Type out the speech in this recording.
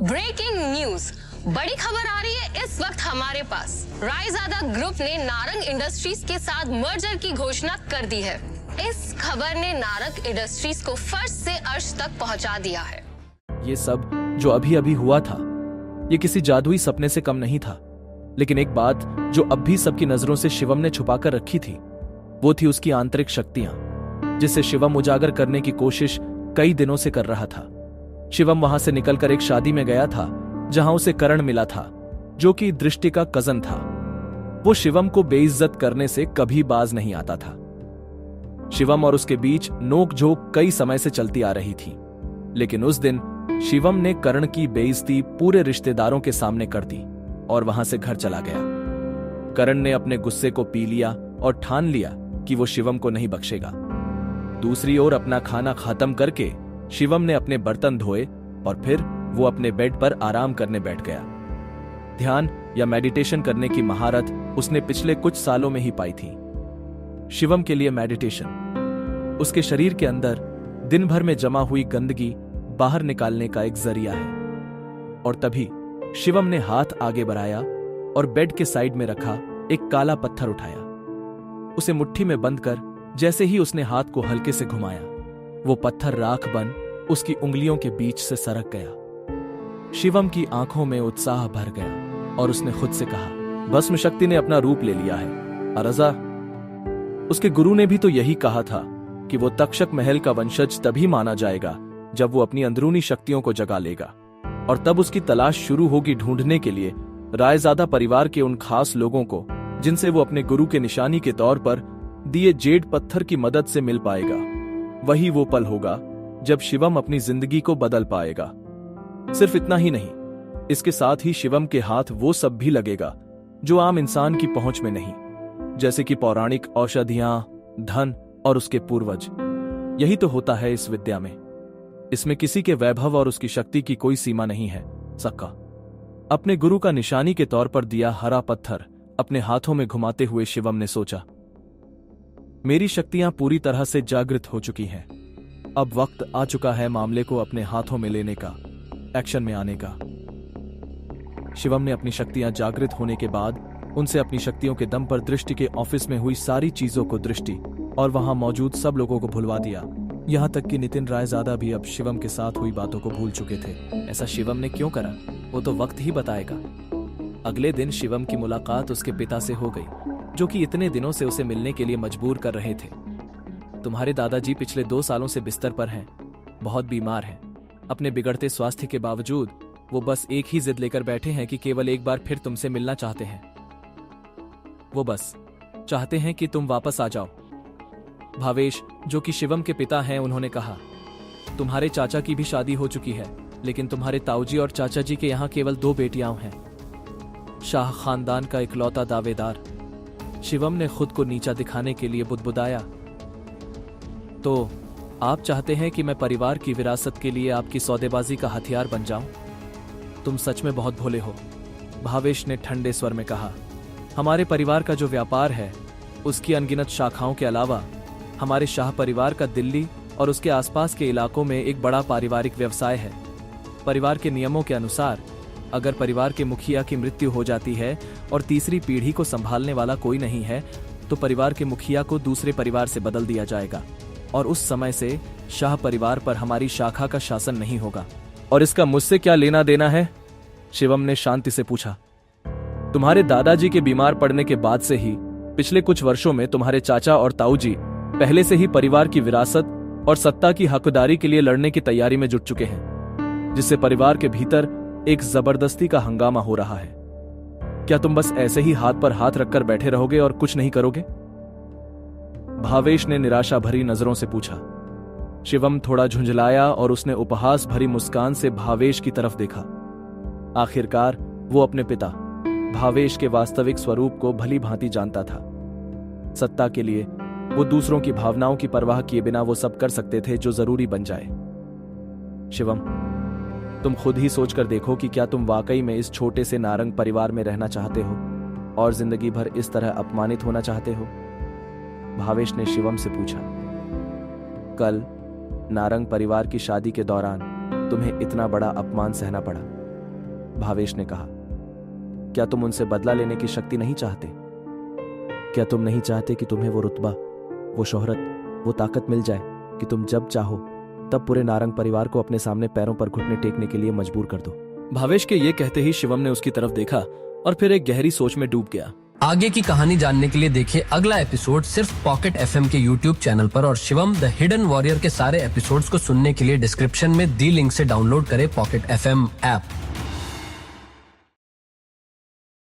Breaking news, बड़ी खबर आ रही है इस वक्त हमारे पास। रायजादा ग्रुप ने नारंग इंडस्ट्रीज के साथ मर्जर की घोषणा कर दी है। इस खबर ने नारंग इंडस्ट्रीज को फर्श से अर्श तक पहुंचा दिया है। ये सब जो अभी अभी हुआ था, ये किसी जादुई सपने से कम नहीं था। लेकिन एक बात जो अब भी सबकी नजरों से शिवम ने छुपाकर रखी थी, वो थी उसकी आंतरिक शक्तियां, जिसे शिवम उजागर करने की कोशिश कई दिनों से कर रहा था। शिवम वहां से निकलकर एक शादी में गया था जहां उसे करण मिला था, जो कि दृष्टि का कजन था। वो शिवम को बेइज्जत करने से कभी बाज नहीं आता था। शिवम और उसके बीच नोक-झोंक कई समय से चलती आ रही थी, लेकिन उस दिन शिवम ने करण की बेइज्जती पूरे रिश्तेदारों के सामने कर दी और वहां से घर चला गया। करण ने अपने गुस्से को पी लिया और ठान लिया कि वो शिवम को नहीं बख्शेगा। दूसरी ओर अपना खाना खत्म करके शिवम ने अपने बर्तन धोए और फिर वो अपने बेड पर आराम करने बैठ गया। ध्यान या मेडिटेशन करने की महारत उसने पिछले कुछ सालों में ही पाई थी। शिवम के लिए मेडिटेशन उसके शरीर के अंदर दिन भर में जमा हुई गंदगी बाहर निकालने का एक जरिया है। और तभी शिवम ने हाथ आगे बढ़ाया और बेड के साइड में रखा एक काला पत्थर उठाया। उसे मुट्ठी में बंद कर जैसे ही उसने हाथ को हल्के से घुमाया, वो पत्थर राख बन उसकी उंगलियों के बीच से सरक गया। शिवम की आंखों में उत्साह भर गया और उसने खुद से कहा, भस्म शक्ति ने अपना रूप ले लिया है। अरजा, उसके गुरु ने भी तो यही कहा था कि वो तक्षक महल का वंशज तभी माना जाएगा जब वो अपनी अंदरूनी शक्तियों को जगा लेगा, और तब उसकी तलाश शुरू होगी ढूंढने के लिए रायजादा परिवार के उन खास लोगों को जिनसे वो अपने गुरु के निशानी के तौर पर दिए जेड पत्थर की मदद से मिल पाएगा। वही वो पल होगा जब शिवम अपनी जिंदगी को बदल पाएगा। सिर्फ इतना ही नहीं, इसके साथ ही शिवम के हाथ वो सब भी लगेगा जो आम इंसान की पहुंच में नहीं, जैसे कि पौराणिक औषधियां, धन और उसके पूर्वज। यही तो होता है इस विद्या में। इसमें किसी के वैभव और उसकी शक्ति की कोई सीमा नहीं है। सक्का अपने गुरु का निशानी के तौर पर दिया हरा पत्थर अपने हाथों में घुमाते हुए शिवम ने सोचा, मेरी शक्तियां पूरी तरह से जागृत हो चुकी हैं। अब वक्त आ चुका है मामले को अपने हाथों में लेने का, एक्शन में आने का। शिवम ने अपनी शक्तियां जागृत होने के बाद उनसे अपनी शक्तियों के दम पर दृष्टि के ऑफिस में हुई सारी चीजों को दृष्टि और वहां मौजूद सब लोगों को भुलवा दिया। यहां तक कि नितिन रायजादा भी अब शिवम के साथ हुई बातों को भूल चुके थे। ऐसा शिवम ने क्यों करा, वो तो वक्त ही बताएगा। अगले दिन शिवम की मुलाकात उसके पिता से हो गई, जो कि इतने दिनों से उसे मिलने के लिए मजबूर कर रहे थे। तुम्हारे दादाजी पिछले 2 सालों से बिस्तर पर हैं, बहुत बीमार हैं। अपने बिगड़ते स्वास्थ्य के बावजूद वो बस एक ही जिद लेकर बैठे हैं कि केवल एक बार फिर तुमसे मिलना चाहते हैं। वो बस चाहते हैं कि तुम वापस आ जाओ। भावेश, जो कि शिवम के पिता हैं, उन्होंने कहा, तुम्हारे चाचा की भी शादी हो चुकी है, लेकिन तुम्हारे ताऊजी और चाचा जी के यहाँ केवल 2 बेटियां हैं। शाह खानदान का इकलौता दावेदार। शिवम ने खुद को नीचा दिखाने के लिए बुदबुदाया, तो आप चाहते हैं कि मैं परिवार की विरासत के लिए आपकी सौदेबाजी का हथियार बन जाऊं? तुम सच में बहुत भोले हो, भावेश ने ठंडे स्वर में कहा। हमारे परिवार का जो व्यापार है, उसकी अनगिनत शाखाओं के अलावा हमारे शाह परिवार का दिल्ली और उसके आसपास के इलाकों में एक बड़ा पारिवारिक व्यवसाय है। परिवार के नियमों के अनुसार अगर परिवार के मुखिया की मृत्यु हो जाती है और तीसरी पीढ़ी को संभालने वाला कोई नहीं है, तो परिवार के मुखिया को दूसरे परिवार से बदल दिया जाएगा और उस समय से शाह परिवार पर हमारी शाखा का शासन नहीं होगा। और इसका मुझसे क्या लेना देना है? शिवम ने शांति से पूछा। तुम्हारे दादाजी के बीमार पड़ने के बाद से ही पिछले कुछ वर्षों में तुम्हारे चाचा और ताऊजी पहले से ही परिवार की विरासत और सत्ता की हकदारी के लिए लड़ने की तैयारी में जुट चुके हैं, जिससे परिवार के भीतर एक जबरदस्ती का हंगामा हो रहा है। क्या तुम बस ऐसे ही हाथ पर हाथ रखकर बैठे रहोगे और कुछ नहीं करोगे? भावेश ने निराशा भरी नजरों से पूछा। शिवम थोड़ा झुंझलाया और उसने उपहास भरी मुस्कान से भावेश की तरफ देखा। आखिरकार वो अपने पिता भावेश के वास्तविक स्वरूप को भली भांति जानता था। सत्ता के लिए वो दूसरों की भावनाओं की परवाह किए बिना वो सब कर सकते थे जो जरूरी बन जाए। शिवम, तुम खुद ही सोचकर देखो कि क्या तुम वाकई में इस छोटे से नारंग परिवार में रहना चाहते हो और जिंदगी भर इस तरह अपमानित होना चाहते हो? भावेश ने शिवम से पूछा। कल नारंग परिवार की शादी के दौरान तुम्हें इतना बड़ा अपमान सहना पड़ा, भावेश ने कहा। क्या तुम उनसे बदला लेने की शक्ति नहीं चाहते? क्या तुम नहीं चाहते कि तुम्हें वो रुतबा, वो शोहरत, वो ताकत मिल जाए कि तुम जब चाहो तब पूरे नारंग परिवार को अपने सामने पैरों पर घुटने टेकने के लिए मजबूर कर दो? भावेश के ये कहते ही शिवम ने उसकी तरफ देखा और फिर एक गहरी सोच में डूब गया। आगे की कहानी जानने के लिए देखिए अगला एपिसोड सिर्फ पॉकेट एफएम के यूट्यूब चैनल पर, और शिवम द हिडन वॉरियर के सारे एपिसोड्स को सुनने के लिए डिस्क्रिप्शन में दी लिंक से डाउनलोड करें पॉकेट एफएम ऐप।